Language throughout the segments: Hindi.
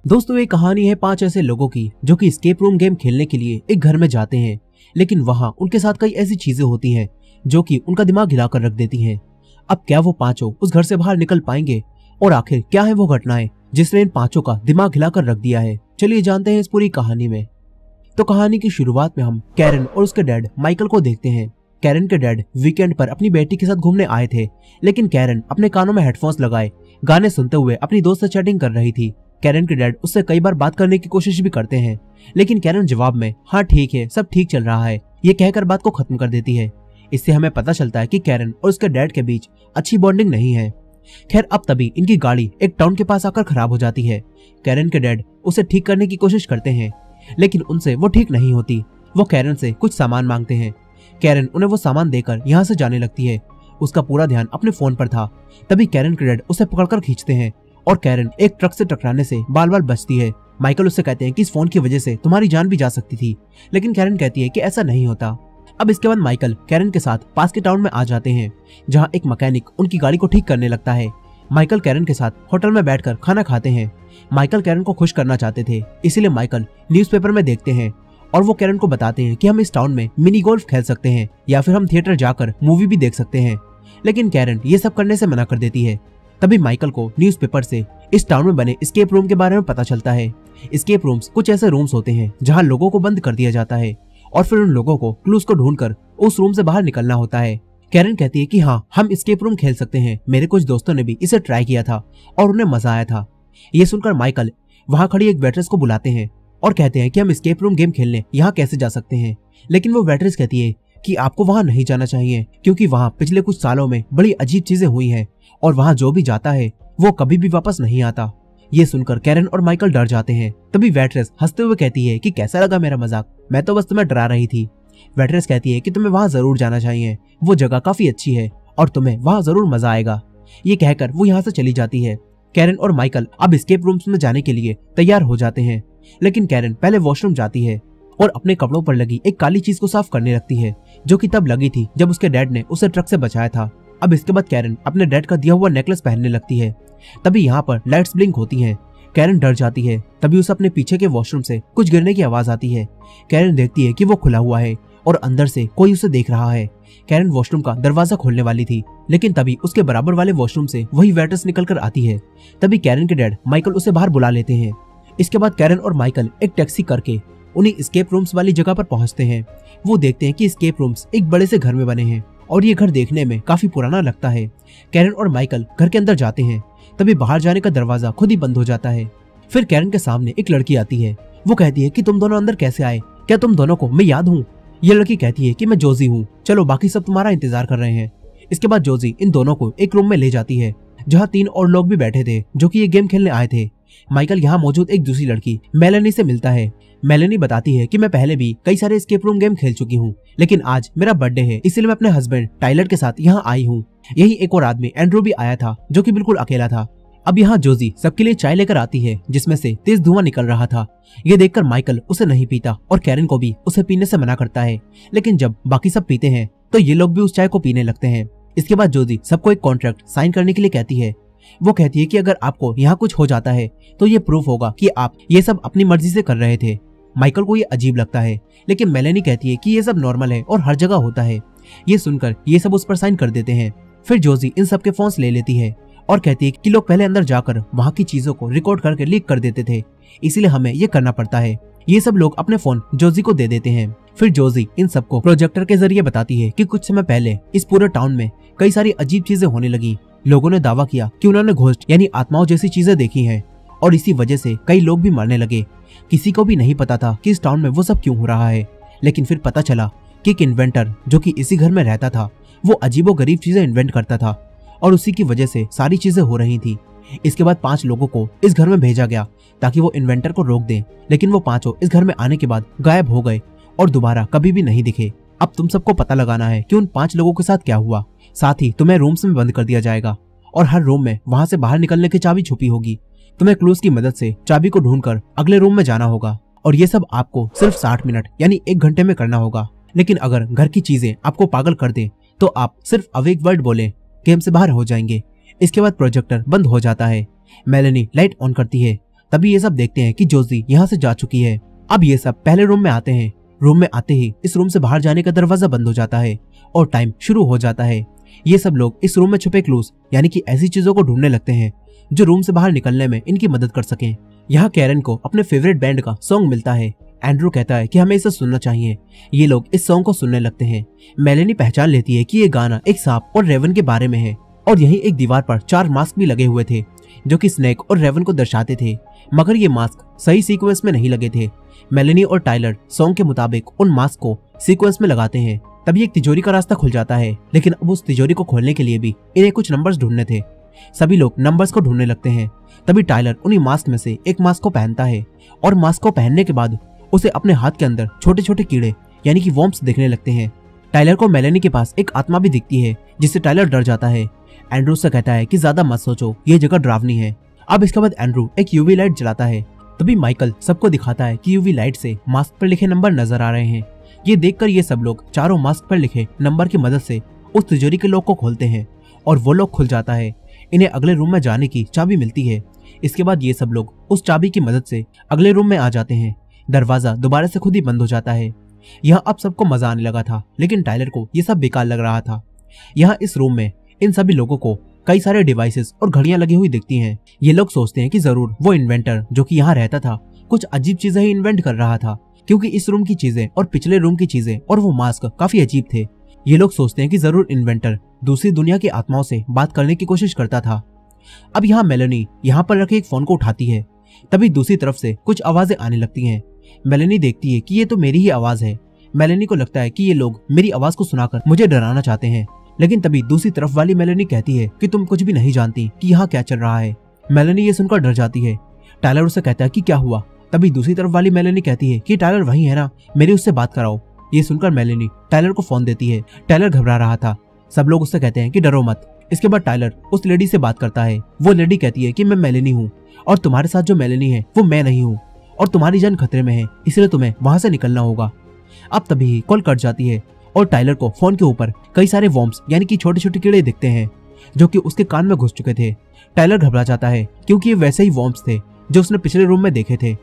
दोस्तों ये कहानी है 5 ऐसे लोगों की जो कि एस्केप रूम गेम खेलने के लिए एक घर में जाते हैं, लेकिन वहां उनके साथ कई ऐसी चीजें होती हैं जो कि उनका दिमाग हिलाकर रख देती हैं। अब क्या वो पांचों उस घर से बाहर निकल पाएंगे और आखिर क्या है वो घटनाएं जिसने इन पांचों का दिमाग हिलाकर रख दिया है? चलिए जानते हैं इस पूरी कहानी में। तो कहानी की शुरुआत में हम कैरन और उसके डैड माइकल को देखते हैं। कैरन के डैड वीकेंड पर अपनी बेटी के साथ घूमने आए थे, लेकिन कैरन अपने कानों में हेडफोन्स लगाए गाने सुनते हुए अपनी दोस्त से चैटिंग कर रही थी। कैरन के डैड उससे कई बार बात करने की कोशिश भी करते हैं, लेकिन कैरन जवाब में हाँ ठीक है, सब ठीक चल रहा है, ये कहकर बात को खत्म कर देती है। इससे हमें पता चलता है कि कैरन और उसके डैड के बीच अच्छी बॉन्डिंग नहीं है। खैर अब तभी इनकी गाड़ी एक टाउन के पास आकर खराब हो जाती है। कैरन के डैड उसे ठीक करने की कोशिश करते हैं, लेकिन उनसे वो ठीक नहीं होती। वो कैरन से कुछ सामान मांगते हैं। कैरन उन्हें वो सामान देकर यहाँ से जाने लगती है। उसका पूरा ध्यान अपने फोन पर था। तभी कैरन के डैड उसे पकड़कर खींचते हैं और कैरन एक ट्रक से टकराने से बाल बाल बचती है। माइकल उससे कहते हैं कि इस फोन की वजह से तुम्हारी जान भी जा सकती थी, लेकिन कैरन कहती है कि ऐसा नहीं होता। अब इसके बाद माइकल कैरन के साथ पास के टाउन में आ जाते हैं, जहाँ एक मैकेनिक उनकी गाड़ी को ठीक करने लगता है। माइकल कैरन के साथ होटल में बैठकर खाना खाते हैं। माइकल कैरन को खुश करना चाहते थे, इसीलिए माइकल न्यूज़पेपर में देखते हैं और वो कैरन को बताते हैं कि हम इस टाउन में मिनी गोल्फ खेल सकते हैं या फिर हम थिएटर जाकर मूवी भी देख सकते हैं, लेकिन कैरन ये सब करने से मना कर देती है। तभी माइकल को न्यूज़पेपर से इस टाउन में बने एस्केप रूम के बारे में पता चलता है। एस्केप रूम्स कुछ ऐसे रूम्स होते हैं जहां लोगों को बंद कर दिया जाता है और फिर उन लोगों को क्लूज को ढूंढकर उस रूम से बाहर निकलना होता है। कैरन कहती है कि हाँ हम एस्केप रूम खेल सकते हैं, मेरे कुछ दोस्तों ने भी इसे ट्राई किया था और उन्हें मजा आया था। ये सुनकर माइकल वहां खड़ी एक वेट्रेस को बुलाते हैं और कहते हैं कि हम एस्केप रूम गेम खेलने यहाँ कैसे जा सकते हैं, लेकिन वो वेट्रेस कहती है कि आपको वहां नहीं जाना चाहिए क्योंकि वहां पिछले कुछ सालों में बड़ी अजीब चीजें हुई हैं और वहां जो भी जाता है वो कभी भी वापस नहीं आता। ये सुनकर कैरन और माइकल डर जाते हैं। तभी वेट्रेस हंसते हुए कहती है कि कैसा लगा मेरा मजाक, मैं तो बस तुम्हें डरा रही थी। वेट्रेस कहती है कि तुम्हें वहां जरूर जाना चाहिए, वो जगह काफी अच्छी है और तुम्हें वहां जरूर मजा आएगा। ये कहकर वो यहाँ से चली जाती है। कैरन और माइकल अब एस्केप रूम्स में जाने के लिए तैयार हो जाते हैं, लेकिन कैरन पहले वॉशरूम जाती है और अपने कपड़ों पर लगी एक काली चीज को साफ करने लगती है, जो कि तब लगी थी जब उसके डैड ने उसे ट्रक से बचाया था। अब इसके बाद कैरन अपने डैड का दिया हुआ नेकलेस पहनने लगती है। तभी यहाँ पर लाइट्स ब्लिंक होती हैं। कैरन डर जाती है। तभी उसे अपने पीछे के वॉशरूम से कुछ गिरने की आवाज आती है। कैरन देखती है कि वो खुला हुआ है और अंदर से कोई उसे देख रहा है। कैरन वॉशरूम का दरवाजा खोलने वाली थी, लेकिन तभी उसके बराबर वाले वॉशरूम से वही वेट्रेस निकल कर आती है। तभी कैरन के डैड माइकल उसे बाहर बुला लेते हैं। इसके बाद कैरन और माइकल एक टैक्सी करके उन्हीं एस्केप रूम्स वाली जगह पर पहुंचते हैं। वो देखते हैं कि एस्केप रूम्स एक बड़े से घर में बने हैं और ये घर देखने में काफी पुराना लगता है। कैरन और माइकल घर के अंदर जाते हैं। तभी बाहर जाने का दरवाजा खुद ही बंद हो जाता है। फिर कैरन के सामने एक लड़की आती है। वो कहती है कि तुम दोनों अंदर कैसे आए, क्या तुम दोनों को मैं याद हूँ? ये लड़की कहती है कि मैं जोजी हूँ, चलो बाकी सब तुम्हारा इंतजार कर रहे हैं। इसके बाद जोजी इन दोनों को एक रूम में ले जाती है जहाँ 3 और लोग भी बैठे थे जो कि ये गेम खेलने आए थे। माइकल यहाँ मौजूद एक दूसरी लड़की मेलेनी से मिलता है। मेलेनी बताती है कि मैं पहले भी कई सारे एस्केप रूम गेम खेल चुकी हूँ, लेकिन आज मेरा बर्थडे है, इसलिए मैं अपने हस्बैंड टाइलर के साथ यहाँ आई हूँ। यही एक और आदमी एंड्रू भी आया था जो कि बिल्कुल अकेला था। अब यहाँ जोजी सबके लिए चाय लेकर आती है जिसमें से तेज धुआं निकल रहा था। ये देखकर माइकल उसे नहीं पीता और कैरन को भी उसे पीने से मना करता है, लेकिन जब बाकी सब पीते हैं तो ये लोग भी उस चाय को पीने लगते हैं। इसके बाद जोजी सबको एक कॉन्ट्रैक्ट साइन करने के लिए कहती है। वो कहती है कि अगर आपको यहाँ कुछ हो जाता है तो ये प्रूफ होगा कि आप ये सब अपनी मर्जी से कर रहे थे। माइकल को ये अजीब लगता है, लेकिन मेलेनी कहती है कि ये सब नॉर्मल है और हर जगह होता है। ये सुनकर ये सब उस पर साइन कर देते हैं। फिर जोजी इन सब के फोन्स ले लेती है और कहती है कि लोग पहले अंदर जाकर वहाँ की चीजों को रिकॉर्ड करके लीक कर देते थे, इसीलिए हमें ये करना पड़ता है। ये सब लोग अपने फोन जोजी को दे देते हैं। फिर जोजी इन सबको प्रोजेक्टर के जरिए बताती है कि कुछ समय पहले इस पूरे टाउन में कई सारी अजीब चीजें होने लगी। लोगों ने दावा किया कि उन्होंने घोस्ट यानी आत्माओं जैसी चीजें देखी हैं और इसी वजह से कई लोग भी मरने लगे। किसी को भी नहीं पता था कि इस टाउन में वो सब क्यों हो रहा है, लेकिन फिर पता चला कि एक इन्वेंटर जो कि इसी घर में रहता था वो अजीबोगरीब चीजें इन्वेंट करता था और उसी की वजह से सारी चीजें हो रही थी। इसके बाद 5 लोगों को इस घर में भेजा गया ताकि वो इन्वेंटर को रोक दें, लेकिन वो 5 इस घर में आने के बाद गायब हो गए और दोबारा कभी भी नहीं दिखे। अब तुम सबको पता लगाना है कि उन 5 लोगों के साथ क्या हुआ। साथ ही तुम्हें रूम्स में बंद कर दिया जाएगा और हर रूम में वहां से बाहर निकलने की चाबी छुपी होगी। तुम्हें क्लूज की मदद से चाबी को ढूंढकर अगले रूम में जाना होगा और ये सब आपको सिर्फ 60 मिनट यानी 1 घंटे में करना होगा। लेकिन अगर घर की चीजें आपको पागल कर दें तो आप सिर्फ अवेक वर्ड बोले, गेम से बाहर हो जाएंगे। इसके बाद प्रोजेक्टर बंद हो जाता है। मेलेनी लाइट ऑन करती है तभी ये सब देखते हैं कि जोजी यहाँ से जा चुकी है। अब ये सब पहले रूम में आते हैं। रूम में आते ही इस रूम से बाहर जाने का दरवाजा बंद हो जाता है और टाइम शुरू हो जाता है। ये सब लोग इस रूम में छुपे क्लूज यानी कि ऐसी चीजों को ढूंढने लगते हैं जो रूम से बाहर निकलने में इनकी मदद कर सकें। यहाँ कैरन को अपने फेवरेट बैंड का सॉन्ग मिलता है। एंड्रू कहता है कि हमें इसे सुनना चाहिए। ये लोग इस सॉन्ग को सुनने लगते हैं। मेलेनी पहचान लेती है कि ये गाना एक सांप और रेवन के बारे में है और यहीं एक दीवार पर 4 मास्क भी लगे हुए थे जो कि स्नेक और रेवन को दर्शाते थे, मगर ये मास्क सही सीक्वेंस में नहीं लगे थे। मेलेनी और टाइलर सॉन्ग के मुताबिक उन मास्क को सीक्वेंस में लगाते हैं। तभी एक तिजोरी का रास्ता खुल जाता है, लेकिन अब उस तिजोरी को खोलने के लिए भी इन्हें कुछ नंबर्स ढूंढने थे। सभी लोग नंबर्स को ढूंढने लगते हैं। तभी टाइलर उन्हीं मास्क में से एक मास्क को पहनता है और मास्क को पहनने के बाद उसे अपने हाथ के अंदर छोटे छोटे कीड़े यानी कि वॉर्म्स दिखने लगते हैं। टाइलर को मेलेनी के पास एक आत्मा भी दिखती है जिससे टाइलर डर जाता है। एंड्रू से कहता है कि ज्यादा मत सोचो, ये जगह डरावनी है। अब इसके बाद एंड्रू एक यूवी लाइट जलाता है। तभी माइकल सबको दिखाता है कि यूवी लाइट से मास्क पर लिखे नंबर नजर आ रहे हैं। ये देखकर ये सब लोग चारों मास्क पर लिखे नंबर की मदद से उस तिजोरी के लॉक को खोलते हैं और वो लॉक खुल जाता है। इन्हें अगले रूम में जाने की चाबी मिलती है। इसके बाद ये सब लोग उस चाबी की मदद से अगले रूम में आ जाते हैं। दरवाजा दोबारा से खुद ही बंद हो जाता है। यहाँ अब सबको मजा आने लगा था, लेकिन टाइलर को ये सब बेकार लग रहा था। यहाँ इस रूम में इन सभी लोगों को कई सारे डिवाइसेस और घड़ियां लगी हुई दिखती हैं। ये लोग सोचते हैं कि जरूर वो इन्वेंटर जो कि यहाँ रहता था कुछ अजीब चीजें ही इन्वेंट कर रहा था, क्योंकि इस रूम की चीजें और पिछले रूम की चीजें और वो मास्क काफी अजीब थे। ये लोग सोचते हैं कि जरूर इन्वेंटर दूसरी दुनिया की आत्माओं से बात करने की कोशिश करता था। अब यहाँ मेलेनी यहाँ पर रखे एक फोन को उठाती है। तभी दूसरी तरफ से कुछ आवाजें आने लगती हैं। मेलेनी देखती है कि ये तो मेरी ही आवाज है। मेलेनी को लगता है कि ये लोग मेरी आवाज को सुनाकर मुझे डराना चाहते हैं, लेकिन तभी दूसरी तरफ वाली मेलेनी कहती है कि तुम कुछ भी नहीं जानती कि यहाँ क्या चल रहा है। मेलेनी ये सुनकर डर जाती है। टाइलर उससे कहता है कि क्या हुआ। तभी दूसरी तरफ वाली मेलेनी कहती है कि टाइलर वही है ना, मेरी उससे बात कराओ। ये सुनकर मेलेनी टाइलर को फोन देती है। टाइलर घबरा रहा था। सब लोग उससे कहते हैं कि डरो मत। इसके बाद टाइलर उस लेडी से बात करता है। वो लेडी कहती है कि मैं मेलेनी हूँ और तुम्हारे साथ जो मेलेनी है वो मैं नहीं हूँ और तुम्हारी जान खतरे में है, इसलिए तुम्हें वहां से निकलना होगा। अब तभी कॉल कट जाती है और टाइलर को फोन के ऊपर कई सारे वॉर्म्स यानी कि छोटे छोटे कीड़े दिखते हैं जो कि उसके कान में घुस चुके थे। टाइलर घबरा जाता है क्योंकि ये वैसे ही वॉर्म्स थे जो उसने पिछले रूम में देखे थे।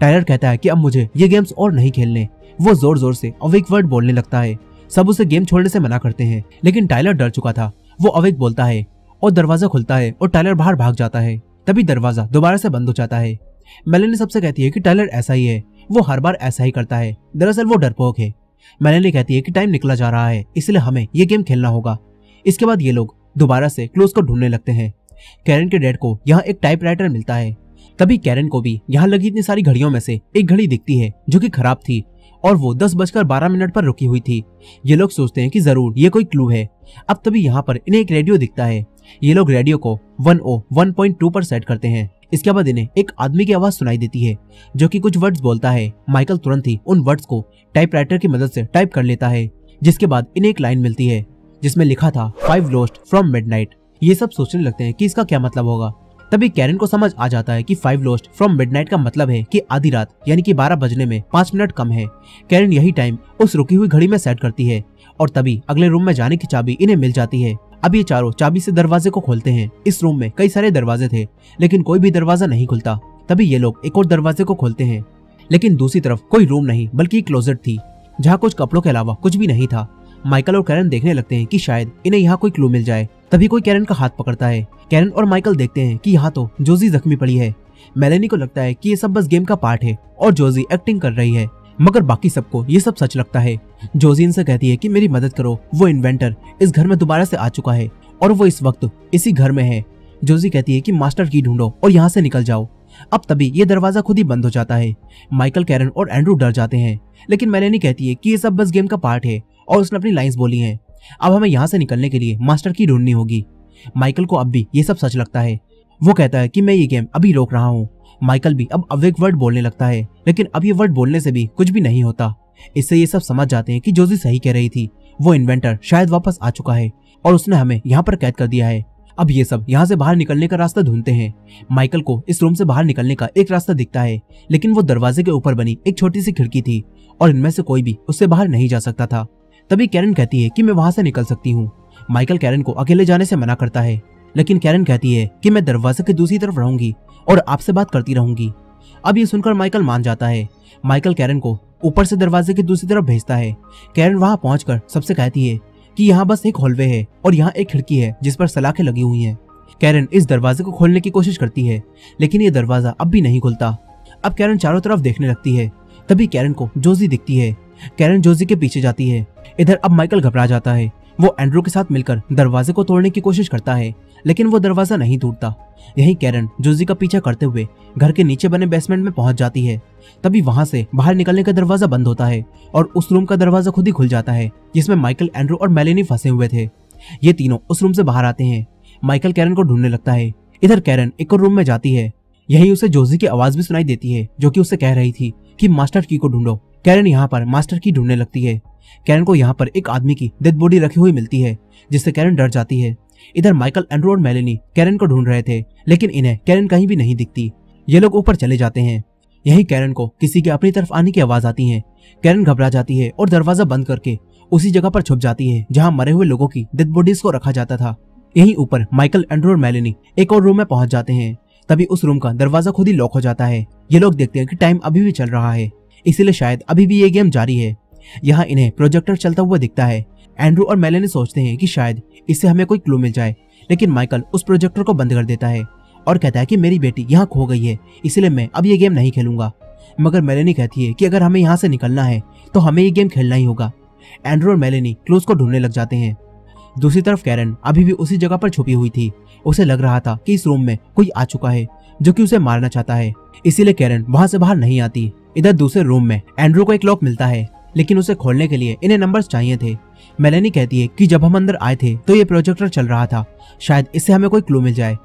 टाइलर कहता है कि अब मुझे ये गेम्स और नहीं खेलने। वो जोर जोर से अवेक वर्ड बोलने लगता है। सब उसे गेम छोड़ने से मना करते हैं, लेकिन टाइलर डर चुका था। वो अवेक बोलता है और दरवाजा खुलता है और टाइलर बाहर भाग जाता है। तभी दरवाजा दोबारा से बंद हो जाता है। मेलेनी सबसे कहती है कि टाइलर ऐसा ही है, वो हर बार ऐसा ही करता है, दरअसल वो डरपोक है। मेलेनी कहती है कि टाइम निकला जा रहा है, इसलिए हमें ये गेम खेलना होगा। इसके बाद ये लोग दोबारा से क्लूज को ढूंढने लगते हैं। कैरन के डैड को यहाँ एक टाइपराइटर मिलता है। तभी कैरन को भी यहाँ लगी इतनी सारी घड़ियों में से एक घड़ी दिखती है जो कि खराब थी और वो 10:12 पर रुकी हुई थी। ये लोग सोचते हैं कि जरूर ये कोई क्लू है। अब तभी यहाँ पर इन्हें एक रेडियो दिखता है। ये लोग रेडियो को 101.2 पर सेट करते हैं। इसके बाद इन्हें एक आदमी की आवाज सुनाई देती है जो कि कुछ वर्ड्स बोलता है। माइकल तुरंत ही उन वर्ड्स को टाइपराइटर की मदद से टाइप कर लेता है, जिसके बाद इन्हें एक लाइन मिलती है जिसमें लिखा था 5 लॉस्ट फ्रॉम मिडनाइट। ये सब सोचने लगते हैं कि इसका क्या मतलब होगा। तभी कैरन को समझ आ जाता है कि 5 लॉस्ट फ्रॉम मिडनाइट का मतलब है कि आधी रात यानी कि 12 बजने में 5 मिनट कम है। कैरन यही टाइम उस रुकी हुई घड़ी में सेट करती है और तभी अगले रूम में जाने की चाबी इन्हें मिल जाती है। अब ये चारों चाबी से दरवाजे को खोलते हैं। इस रूम में कई सारे दरवाजे थे, लेकिन कोई भी दरवाजा नहीं खुलता। तभी ये लोग एक और दरवाजे को खोलते हैं, लेकिन दूसरी तरफ कोई रूम नहीं बल्कि एक क्लोजेट थी जहाँ कुछ कपड़ों के अलावा कुछ भी नहीं था। माइकल और कैरन देखने लगते हैं कि शायद इन्हें यहाँ कोई क्लू मिल जाए। तभी कोई कैरन का हाथ पकड़ता है। कैरन और माइकल देखते हैं कि यहाँ तो जोजी जख्मी पड़ी है। मेलेनी को लगता है कि ये सब बस गेम का पार्ट है और जोजी एक्टिंग कर रही है, मगर बाकी सबको ये सब सच लगता है। जोजी इनसे कहती है कि मेरी मदद करो, वो इन्वेंटर इस घर में दोबारा से आ चुका है और वो इस वक्त इसी घर में है। जोजी कहती है कि मास्टर की ढूंढो और यहाँ से निकल जाओ। अब तभी ये दरवाजा खुद ही बंद हो जाता है। माइकल, कैरन और एंड्रू डर जाते हैं, लेकिन मेलेनी कहती है कि ये सब बस गेम का पार्ट है और उसने अपनी लाइंस बोली हैं। अब हमें यहाँ से निकलने के लिए मास्टर की ढूंढनी होगी। माइकल को अब भी ये सब सच लगता है। वो कहता है कि मैं ये गेम अभी रोक रहा हूँ। माइकल भी अब अवेक वर्ड बोलने लगता है, लेकिन अब ये वर्ड बोलने से भी कुछ भी नहीं होता। इससे ये सब समझ जाते हैं कि जोजी सही कह रही थी, वो इन्वेंटर शायद वापस आ चुका है और उसने हमें यहाँ पर कैद कर दिया है। अब ये सब यहाँ से बाहर निकलने का रास्ता ढूंढते हैं। माइकल को इस रूम से बाहर निकलने का एक रास्ता दिखता है, लेकिन वो दरवाजे के ऊपर बनी एक छोटी सी खिड़की थी और इनमें से कोई भी उससे बाहर नहीं जा सकता था। तभी कैरन कहती है कि मैं वहां से निकल सकती हूँ। माइकल कैरन को अकेले जाने से मना करता है, लेकिन कैरन कहती है कि मैं दरवाजे की दूसरी तरफ रहूंगी और आपसे बात करती रहूंगी। अब ये सुनकर माइकल मान जाता है। माइकल कैरन को ऊपर से दरवाजे की दूसरी तरफ भेजता है। कैरन वहां पहुंचकर सबसे कहती है कि यहाँ बस एक हॉलवे है और यहाँ एक खिड़की है जिस पर सलाखें लगी हुई हैं। कैरन इस दरवाजे को खोलने की कोशिश करती है, लेकिन ये दरवाजा अब भी नहीं खुलता। अब कैरन चारों तरफ देखने लगती है। तभी कैरन को जोजी दिखती है। कैरन जोजी के पीछे जाती है। इधर अब माइकल घबरा जाता है। वो एंड्रू के साथ मिलकर दरवाजे को तोड़ने की कोशिश करता है, लेकिन वो दरवाजा नहीं टूटता। यहीं कैरन जोजी का पीछा करते हुए घर के नीचे बने बेसमेंट में पहुंच जाती है। तभी वहां से बाहर निकलने का दरवाजा बंद होता है और उस रूम का दरवाजा खुद ही खुल जाता है जिसमें माइकल, एंड्रू और मेलेनी फंसे हुए थे। ये तीनों उस रूम से बाहर आते हैं। माइकल कैरन को ढूंढने लगता है। इधर कैरन एक और रूम में जाती है। यहीं उसे जोजी की आवाज भी सुनाई देती है जो कि उससे कह रही थी कि मास्टर की को ढूंढो। कैरन यहाँ पर मास्टर की ढूंढने लगती है। कैरन को यहाँ पर एक आदमी की डेड बॉडी रखी हुई मिलती है जिससे कैरन डर जाती है। इधर माइकल, एंड्रू और मेलेनी कैरन को ढूंढ रहे थे, लेकिन इन्हें कैरन कहीं भी नहीं दिखती। ये लोग ऊपर चले जाते हैं। यहीं कैरन को किसी के अपनी तरफ आने की आवाज आती है। कैरन घबरा जाती है और दरवाजा बंद करके उसी जगह पर छुप जाती है जहाँ मरे हुए लोगों की डेड बॉडीज को रखा जाता था। यहीं ऊपर माइकल, एंड्रू और मेलेनी एक और रूम में पहुंच जाते हैं। तभी उस रूम का दरवाजा खुद ही लॉक हो जाता है। ये लोग देखते हैं कि टाइम अभी भी चल रहा है, इसीलिए शायद अभी भी ये गेम जारी है। यहाँ इन्हें प्रोजेक्टर चलता हुआ दिखता है। एंड्रू और मेलेनी सोचते हैं कि शायद इससे हमें कोई क्लू मिल जाए, लेकिन माइकल उस प्रोजेक्टर को बंद कर देता है और कहता है कि मेरी बेटी यहाँ खो गई है, इसलिए मैं अब ये गेम नहीं खेलूंगा। मगर मेलेनी कहती है कि अगर हमें यहाँ से निकलना है तो हमें ये गेम खेलना ही होगा। एंड्रू और मेलेनी क्लूज को ढूंढने लग जाते हैं। दूसरी तरफ कैरन अभी भी उसी जगह पर छुपी हुई थी। उसे लग रहा था कि इस रूम में कोई आ चुका है जो कि उसे मारना चाहता है, इसीलिए कैरन वहां से बाहर नहीं आती। इधर दूसरे रूम में एंड्रू को एक लॉक मिलता है, लेकिन उसे खोलने के लिए इन्हें नंबर्स चाहिए थे। मेलेनी कहती है कि जब हम अंदर आए थे तो ये प्रोजेक्टर चल रहा था, शायद इससे हमें कोई क्लू मिल जाए।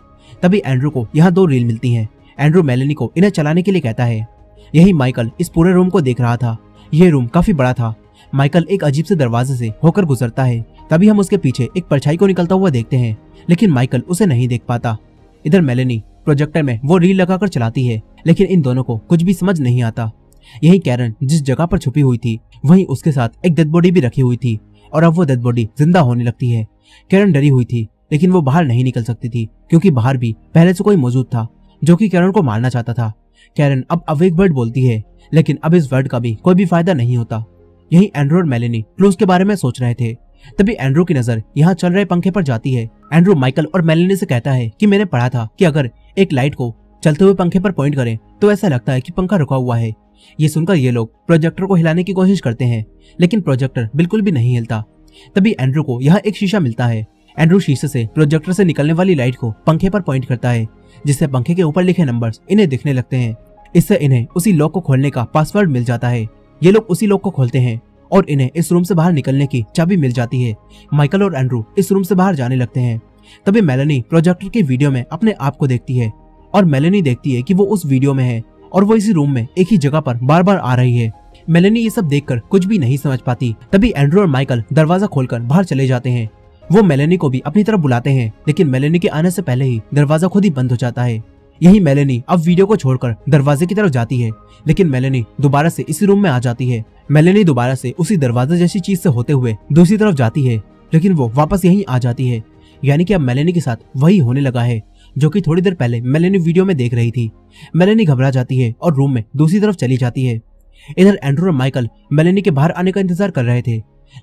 तभी एंड्रू को यहाँ 2 रील मिलती हैं। एंड्रू मेलेनी को इन्हें चलाने के लिए कहता है। यही माइकल इस पूरे रूम को देख रहा था। यह रूम काफी बड़ा था। माइकल एक अजीब से दरवाजे से होकर गुजरता है। तभी हम उसके पीछे एक परछाई को निकलता हुआ देखते हैं, लेकिन माइकल उसे नहीं देख पाता। इधर मेलेनी प्रोजेक्टर में वो रील लगाकर चलाती है, लेकिन इन दोनों को कुछ भी समझ नहीं आता। यही कैरन जिस जगह पर छुपी हुई थी वहीं उसके साथ एक डेड बॉडी भी रखी हुई थी और अब वो डेड बॉडी जिंदा होने लगती है। कैरन डरी हुई थी, लेकिन वो बाहर नहीं निकल सकती थी क्योंकि बाहर भी पहले से कोई मौजूद था जो कि कैरन को मारना चाहता था। कैरन अब अवेक वर्ड बोलती है, लेकिन अब इस वर्ड का भी कोई भी फायदा नहीं होता। यही एंड्रू और मेलेनी क्लूज के बारे में सोच रहे थे। तभी एंड्रू की नजर यहाँ चल रहे पंखे पर जाती है। एंड्रू माइकल और मेलेनी से कहता है कि मैंने पढ़ा था कि अगर एक लाइट को चलते हुए पंखे पर पॉइंट करें तो ऐसा लगता है कि पंखा रुका हुआ है। ये सुनकर ये लोग प्रोजेक्टर को हिलाने की कोशिश करते हैं, लेकिन प्रोजेक्टर बिल्कुल भी नहीं हिलता। तभी एंड्रू को यहाँ एक शीशा मिलता है। एंड्रू शीशे से प्रोजेक्टर से निकलने वाली लाइट को पंखे पर पॉइंट करता है, जिससे पंखे के ऊपर लिखे नंबर्स इन्हें दिखने लगते हैं। इससे इन्हें उसी लॉक को खोलने का पासवर्ड मिल जाता है। ये लोग उसी लॉक को खोलते हैं और इन्हें इस रूम से बाहर निकलने की चाबी मिल जाती है। माइकल और एंड्रू इस रूम से बाहर जाने लगते हैं। तभी मेलेनी प्रोजेक्टर की वीडियो में अपने आप को देखती है और मेलेनी देखती है कि वो उस वीडियो में है और वो इसी रूम में एक ही जगह पर बार बार आ रही है। मेलेनी ये सब देखकर कुछ भी नहीं समझ पाती। तभी एंड्रू और माइकल दरवाजा खोलकर बाहर चले जाते हैं। वो मेलेनी को भी अपनी तरफ बुलाते हैं, लेकिन मेलेनी के आने से पहले ही दरवाजा खुद ही बंद हो जाता है। यही मेलेनी अब वीडियो को छोड़कर दरवाजे की तरफ जाती है, लेकिन मेलेनी दोबारा से इसी रूम में आ जाती है। मेलेनी दोबारा से उसी दरवाजे जैसी चीज से होते हुए दूसरी तरफ जाती है, लेकिन वो वापस यहीं आ जाती है। यानी कि अब मेलेनी के साथ वही होने लगा है जो कि थोड़ी देर पहले मेलेनी वीडियो में देख रही थी। मेलेनी घबरा जाती है और रूम में दूसरी तरफ चली जाती है। इधर एंड्रू और माइकल मेलेनी के बाहर आने का इंतजार कर रहे थे,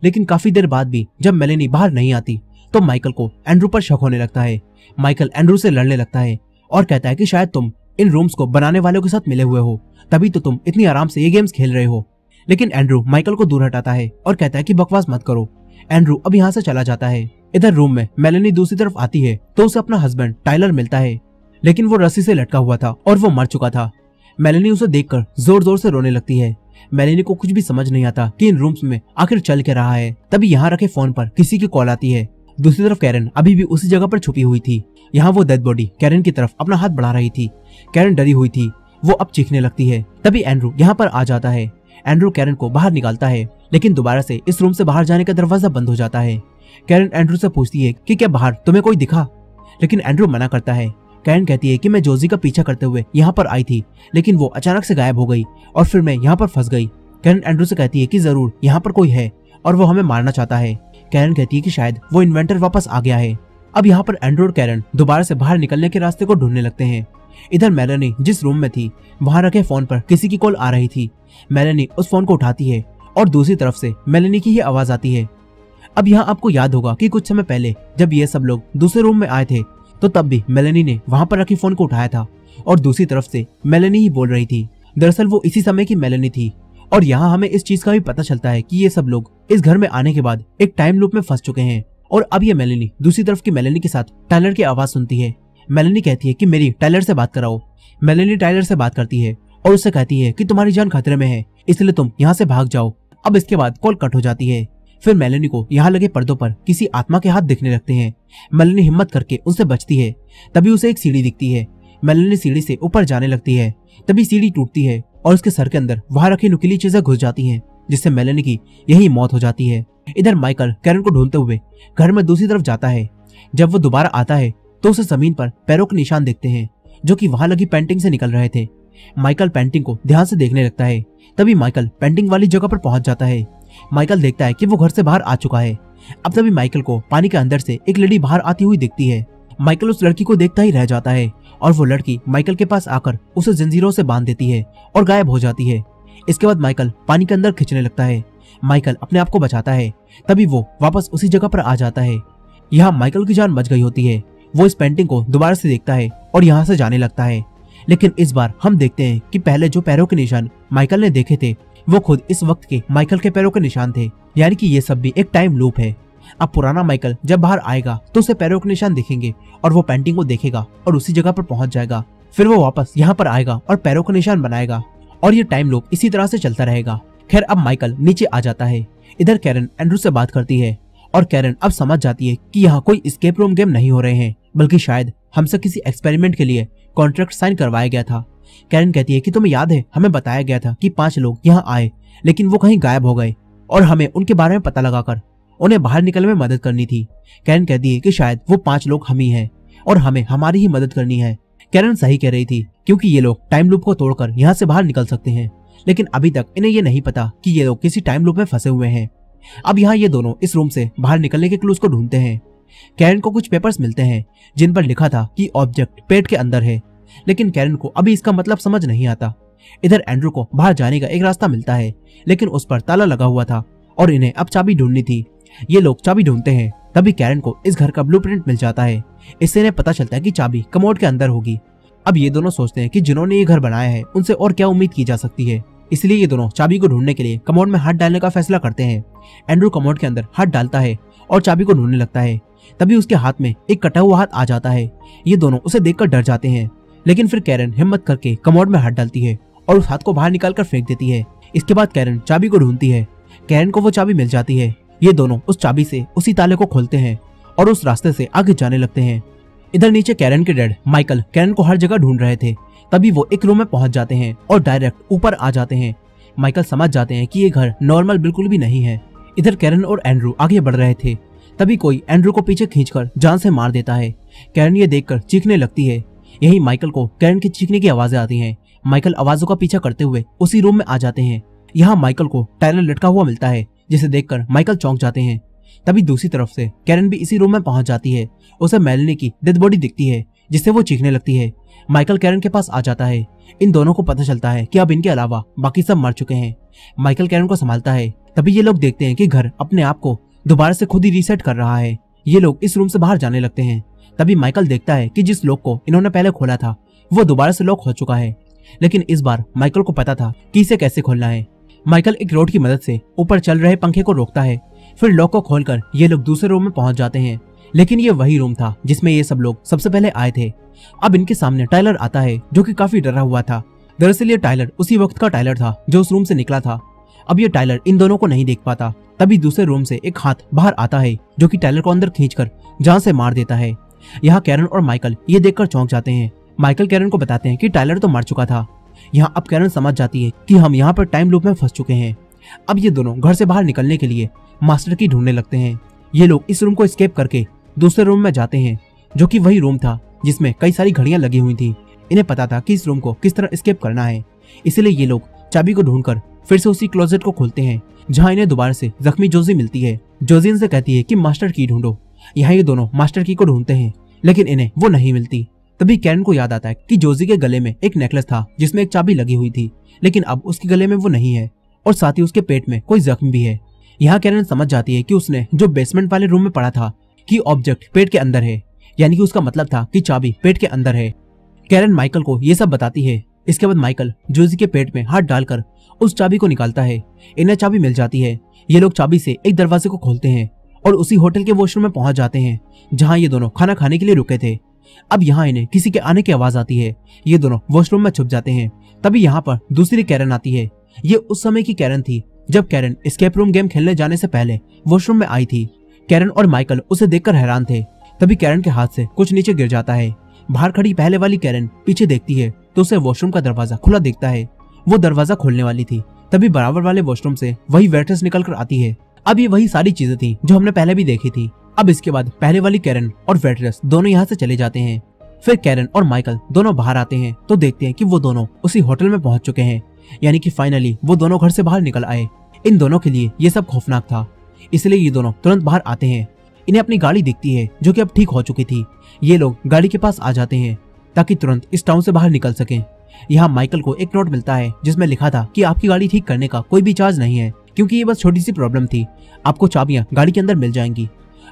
लेकिन काफी देर बाद भी जब मेलेनी बाहर नहीं आती तो माइकल को एंड्रू पर शक होने लगता है। माइकल एंड्रू से लड़ने लगता है और कहता है कि शायद तुम इन रूम्स को बनाने वालों के साथ मिले हुए हो, तभी तो तुम इतनी आराम से ये गेम्स खेल रहे हो। लेकिन एंड्रू माइकल को दूर हटाता है और कहता है कि बकवास मत करो। एंड्रू अब यहाँ से चला जाता है। इधर रूम में मेलेनी दूसरी तरफ आती है तो उसे अपना हस्बैंड टाइलर मिलता है, लेकिन वो रस्सी से लटका हुआ था और वो मर चुका था। मेलेनी उसे देखकर जोर जोर से रोने लगती है। मेलेनी को कुछ भी समझ नहीं आता कि इन रूम्स में आखिर चल के रहा है। तभी यहाँ रखे फोन पर किसी की कॉल आती है। दूसरी तरफ कैरन अभी भी उसी जगह पर छुपी हुई थी। यहाँ वो डेड बॉडी कैरन की तरफ अपना हाथ बढ़ा रही थी। कैरन डरी हुई थी, वो अब चीखने लगती है। तभी एंड्रू यहाँ पर आ जाता है। एंड्रू कैरन को बाहर निकालता है, लेकिन दोबारा से इस रूम से बाहर जाने का दरवाजा बंद हो जाता है। कैरन एंड्रू से पूछती है कि क्या बाहर तुम्हें कोई दिखा, लेकिन एंड्रू मना करता है। कैरन कहती है कि मैं जोजी का पीछा करते हुए यहाँ पर आई थी, लेकिन वो अचानक से गायब हो गई और फिर मैं यहाँ पर फंस गई। कैरन एंड्रू से कहती है कि जरूर यहाँ पर कोई है और वो हमें मारना चाहता है। कैरन कहती है कि शायद वो इन्वेंटर वापस आ गया है। अब यहाँ पर एंड्रू और कैरन दोबारा से बाहर निकलने के रास्ते को ढूंढने लगते हैं। इधर मेलेनी जिस रूम में थी वहां रखे फोन पर किसी की कॉल आ रही थी। मेलेनी उस फोन को उठाती है और दूसरी तरफ से मेलेनी की ही आवाज आती है। अब यहाँ आपको याद होगा कि कुछ समय पहले जब ये सब लोग दूसरे रूम में आए थे तो तब भी मेलेनी ने वहां पर रखी फोन को उठाया था और दूसरी तरफ से मेलेनी ही बोल रही थी। दरअसल वो इसी समय की मेलेनी थी और यहाँ हमें इस चीज का भी पता चलता है कि ये सब लोग इस घर में आने के बाद एक टाइम लूप में फंस चुके हैं। और अब ये मेलेनी दूसरी तरफ की मेलेनी के साथ टाइलर की आवाज सुनती है। मेलेनी कहती है कि मेरी टाइलर से बात कराओ। मेलेनी टाइलर से बात करती है और उससे कहती है कि तुम्हारी जान खतरे में है, इसलिए तुम यहाँ से भाग जाओ। अब इसके बाद कॉल कट हो जाती है। फिर मेलेनी को यहाँ लगे पर्दों पर किसी आत्मा के हाथ दिखने लगते हैं। मेलेनी हिम्मत करके उनसे बचती है। तभी उसे एक सीढ़ी दिखती है। मेलेनी सीढ़ी से ऊपर जाने लगती है। तभी सीढ़ी टूटती है और उसके सर के अंदर वहां रखी नुकीली चीजें घुस जाती हैं, जिससे मेलेनी की यही मौत हो जाती है। इधर माइकल कैरन को ढूंढते हुए घर में दूसरी तरफ जाता है। जब वो दोबारा आता है तो उसे जमीन पर पैरों के निशान दिखते हैं जो कि वहां लगी पेंटिंग से निकल रहे थे। माइकल पेंटिंग को ध्यान से देखने लगता है। तभी माइकल पेंटिंग वाली जगह पर पहुंच जाता है। माइकल देखता है कि वो घर से बाहर आ चुका है। अब तभी माइकल को पानी के अंदर से एक लड़की बाहर आती हुई दिखती है। माइकल उस लड़की को देखता ही रह जाता है और वो लड़की माइकल के पास आकर उसे जंजीरों से बांध देती है और गायब हो जाती है। इसके बाद माइकल पानी के अंदर खींचने लगता है। माइकल अपने आप को बचाता है। तभी वो वापस उसी जगह पर आ जाता है। यहाँ माइकल की जान बच गई होती है। वो इस पेंटिंग को दोबारा से देखता है और यहाँ से जाने लगता है। लेकिन इस बार हम देखते हैं कि पहले जो पैरों के निशान माइकल ने देखे थे वो खुद इस वक्त के माइकल के पैरों के निशान थे, यानी कि ये सब भी एक टाइम लूप है। अब पुराना माइकल जब बाहर आएगा तो उसे पैरों के निशान दिखेंगे और वो पेंटिंग को देखेगा और उसी जगह पर पहुंच जाएगा। फिर वो वापस यहाँ पर आएगा और पैरों के निशान बनाएगा और ये टाइम लूप इसी तरह से चलता रहेगा। खैर अब माइकल नीचे आ जाता है। इधर कैरन एंड्रू से बात करती है और कैरन अब समझ जाती है कि यहाँ कोई एस्केप रूम गेम नहीं हो रहे हैं, बल्कि शायद हमसे किसी एक्सपेरिमेंट के लिए कॉन्ट्रैक्ट साइन करवाया गया था। कैरन कहती है कि तुम्हें याद है हमें बताया गया था कि 5 लोग यहाँ आए लेकिन वो कहीं गायब हो गए और हमें उनके बारे में पता लगाकर उन्हें बाहर निकलने में मदद करनी थी। कैरन कहती है कि शायद वो 5 लोग हम ही हैं और हमें हमारी ही मदद करनी है। कैरन सही कह रही थी क्योंकि ये लोग टाइम लूप को तोड़कर यहाँ से बाहर निकल सकते हैं, लेकिन अभी तक इन्हें ये नहीं पता कि ये लोग किसी टाइम लूप में फंसे हुए हैं। अब यहाँ ये दोनों इस रूम से बाहर निकलने के क्लूज को ढूंढते हैं। कैरन को कुछ पेपर्स मिलते हैं जिन पर लिखा था कि ऑब्जेक्ट पेट के अंदर है, लेकिन कैरन को अभी इसका मतलब समझ नहीं आता। इधर एंड्रू को बाहर जाने का एक रास्ता मिलता है, लेकिन उस पर ताला लगा हुआ था और इन्हें अब चाबी ढूंढनी थी। ये लोग चाबी ढूंढते हैं। तभी कैरन को इस घर का ब्लूप्रिंट मिल जाता है। इससे इन्हें पता चलता है कि चाबी कमोड के अंदर होगी। अब ये दोनों सोचते हैं कि जिन्होंने ये घर बनाया है उनसे और क्या उम्मीद की जा सकती है, इसलिए ये दोनों चाबी को ढूंढने के लिए कमोड में हाथ डालने का फैसला करते हैं। एंड्रू कमोड के अंदर हाथ डालता है और चाबी को ढूंढने लगता है। तभी उसके हाथ में एक कटा हुआ हाथ आ जाता है। ये दोनों उसे देखकर डर जाते हैं, लेकिन फिर कैरन हिम्मत करके कमोड में हाथ डालती है और उस हाथ को बाहर निकालकर फेंक देती है। इसके बाद कैरन चाबी को ढूंढती है। कैरन को वो चाबी मिल जाती है। ये दोनों उस चाबी से उसी ताले को खोलते हैं और उस रास्ते से आगे जाने लगते हैं। इधर नीचे कैरन के डैड माइकल कैरन को हर जगह ढूंढ रहे थे। तभी वो एक रूम में पहुंच जाते हैं और डायरेक्ट ऊपर आ जाते हैं। माइकल समझ जाते हैं कि ये घर नॉर्मल बिल्कुल भी नहीं है। इधर कैरन और एंड्रू आगे बढ़ रहे थे। तभी कोई एंड्रू को पीछे खींचकर जान से मार देता है। कैरन ये देखकर चीखने लगती है। यही माइकल को कैरन की चीखने की आवाजें आती हैं। माइकल आवाजों का पीछा करते हुए उसी रूम में आ जाते हैं। यहाँ माइकल को टाइलर लटका हुआ मिलता है, जिसे देखकर माइकल चौंक जाते हैं। तभी दूसरी तरफ से कैरन भी इसी रूम में पहुंच जाती है। उसे मेलेनी की डेड बॉडी दिखती है, जिससे वो चीखने लगती है। माइकल कैरन के पास आ जाता है। इन दोनों को पता चलता है कि अब इनके अलावा बाकी सब मर चुके हैं। माइकल कैरन को संभालता है। तभी ये लोग देखते हैं कि घर अपने आप को दोबारा से खुद ही रीसेट कर रहा है। ये लोग इस रूम से बाहर जाने लगते हैं। तभी माइकल देखता है कि जिस लॉक को इन्होंने पहले खोला था वो दोबारा से लॉक हो चुका है, लेकिन इस बार माइकल को पता था कि इसे कैसे खोलना है। माइकल एक रॉड की मदद से ऊपर चल रहे पंखे को रोकता है। फिर लॉक को खोलकर ये लोग दूसरे रूम में पहुंच जाते हैं, लेकिन ये वही रूम था जिसमें ये सब लोग सबसे पहले आए थे। अब इनके सामने टाइलर आता है, जो कि काफी डरा हुआ था। दरअसल ये टाइलर उसी वक्त का टाइलर था जो उस रूम से निकला था। अब ये टाइलर इन दोनों को नहीं देख पाता। तभी दूसरे रूम से एक हाथ बाहर आता है, जो कि टाइलर को अंदर खींचकर जान से मार देता है। यहाँ कैरन और माइकल ये देखकर चौंक जाते हैं। माइकल कैरन को बताते हैं कि टाइलर तो मर चुका था। यहाँ अब कैरन समझ जाती है कि हम यहाँ पर टाइम लूप में फंस चुके हैं। अब ये दोनों घर से बाहर निकलने के लिए मास्टर की ढूंढने लगते हैं। ये लोग इस रूम को एस्केप करके दूसरे रूम में जाते हैं, जो कि वही रूम था जिसमें कई सारी घड़ियां लगी हुई थी। इन्हें पता था कि इस रूम को किस तरह एस्केप करना है, इसलिए ये लोग चाबी को ढूंढकर फिर से उसी क्लोजेट को खोलते हैं, जहां इन्हें दोबारा से जख्मी जोजी मिलती है। जोजी इनसे कहती है कि मास्टर की ढूंढो। यहाँ ये दोनों मास्टर की को ढूंढते हैं, लेकिन इन्हें वो नहीं मिलती। तभी कैरन को याद आता है कि जोजी के गले में एक नेकलेस था जिसमें एक चाबी लगी हुई थी, लेकिन अब उसके गले में वो नहीं है और साथ ही उसके पेट में कोई जख्म भी है। यहाँ कैरन समझ जाती है कि उसने जो बेसमेंट वाले रूम में पढ़ा था कि ऑब्जेक्ट पेट के अंदर है, यानी कि उसका मतलब था कि चाबी पेट के अंदर है। कैरन माइकल को ये सब बताती है। इसके बाद माइकल जोजी के पेट में हाथ डालकर उस चाबी को निकालता है। इन्हें चाबी मिल जाती है। ये लोग चाबी से एक दरवाजे को खोलते हैं और उसी होटल के वॉशरूम में पहुंच जाते हैं जहां ये दोनों खाना खाने के लिए रुके थे। अब यहाँ इन्हें किसी के आने की आवाज आती है। ये दोनों वॉशरूम में छुप जाते हैं। तभी यहाँ पर दूसरी कैरन आती है। ये उस समय की कैरन थी जब कैरन एस्केप रूम गेम खेलने जाने से पहले वॉशरूम में आई थी। कैरन और माइकल उसे देखकर हैरान थे। तभी कैरन के हाथ से कुछ नीचे गिर जाता है। बाहर खड़ी पहले वाली कैरन पीछे देखती है तो उसे वॉशरूम का दरवाजा खुला दिखता है। वो दरवाजा खोलने वाली थी, तभी बराबर वाले वॉशरूम से वही वेट्रेस निकल कर आती है। अब ये वही सारी चीजें थी जो हमने पहले भी देखी थी। अब इसके बाद पहले वाली कैरन और वेट्रेस दोनों यहाँ से चले जाते हैं। फिर कैरन और माइकल दोनों बाहर आते हैं तो देखते हैं कि वो दोनों उसी होटल में पहुंच चुके हैं, यानी कि फाइनली वो दोनों घर से बाहर निकल आए। इन दोनों के लिए ये सब खौफनाक था, इसलिए ये दोनों तुरंत बाहर आते हैं। इन्हें अपनी गाड़ी दिखती है जो कि अब ठीक हो चुकी थी। ये लोग गाड़ी के पास आ जाते हैं ताकि तुरंत इस टाउन से बाहर निकल सकें। यहाँ माइकल को एक नोट मिलता है जिसमें लिखा था कि आपकी गाड़ी ठीक करने का कोई भी चार्ज नहीं है, क्योंकि ये बस छोटी सी प्रॉब्लम थी। आपको चाबियां गाड़ी के अंदर मिल जाएंगी।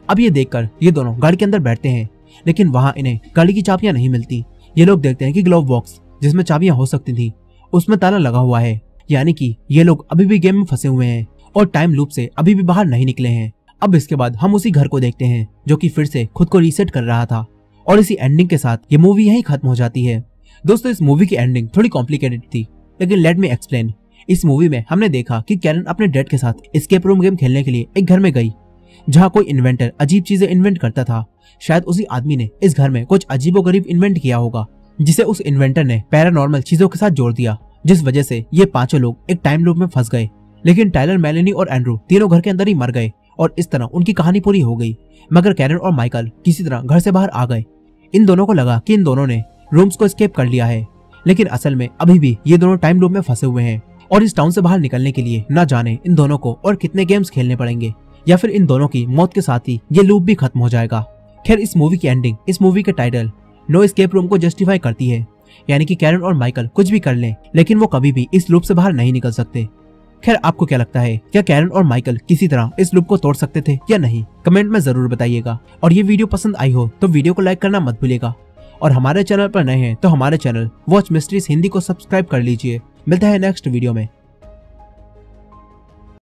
अब ये देखकर ये दोनों गाड़ी के अंदर बैठते हैं, लेकिन वहाँ इन्हें गाड़ी की चाबियां नहीं मिलती। ये लोग देखते हैं कि ग्लोव बॉक्स जिसमें चाबियां हो सकती थी उसमें ताला लगा हुआ है, यानी कि ये लोग अभी भी गेम में फंसे हुए हैं और टाइम लूप से अभी भी बाहर नहीं निकले हैं। अब इसके बाद हम उसी घर को देखते हैं जो कि फिर से खुद को रीसेट कर रहा था, और इसी एंडिंग के साथ ये मूवी यहीं खत्म हो जाती है। दोस्तों, इस मूवी की एंडिंग थोड़ी कॉम्प्लिकेटेड थी, लेकिन लेट मी एक्सप्लेन। इस मूवी में हमने देखा कि कैरन अपने डैड के साथ एस्केप रूम गेम खेलने के लिए एक घर में गई जहाँ कोई इन्वेंटर अजीब चीजें इन्वेंट करता था। शायद उसी आदमी ने इस घर में कुछ अजीबोगरीब इन्वेंट किया होगा जिसे उस इन्वेंटर ने पैरानॉर्मल चीजों के साथ जोड़ दिया, जिस वजह से ये पांचों लोग एक टाइम लूप में फंस गए। लेकिन टाइलर, मेलेनी और एंड्रू तीनों घर के अंदर ही मर गए और इस तरह उनकी कहानी पूरी हो गई। मगर कैरन और माइकल किसी तरह घर से बाहर आ गए। इन दोनों को लगा कि इन दोनों ने रूम्स को एस्केप कर लिया है, लेकिन असल में अभी भी ये दोनों टाइम लूप में फंसे हुए हैं और इस टाउन से बाहर निकलने के लिए न जाने इन दोनों को और कितने गेम्स खेलने पड़ेंगे, या फिर इन दोनों की मौत के साथ ही ये लूप भी खत्म हो जाएगा। खैर, इस मूवी की एंडिंग इस मूवी के टाइटल नो एस्केप रूम को जस्टिफाई करती है, यानी कि कैरन और माइकल कुछ भी कर लें लेकिन वो कभी भी इस लूप से बाहर नहीं निकल सकते। खैर, आपको क्या लगता है, क्या कैरन और माइकल किसी तरह इस लूप को तोड़ सकते थे या नहीं? कमेंट में जरूर बताइएगा। और ये वीडियो पसंद आई हो तो वीडियो को लाइक करना मत भूलिएगा, और हमारे चैनल पर नए हैं तो हमारे चैनल वॉच मिस्ट्रीज हिंदी को सब्सक्राइब कर लीजिए। मिलता है नेक्स्ट वीडियो में।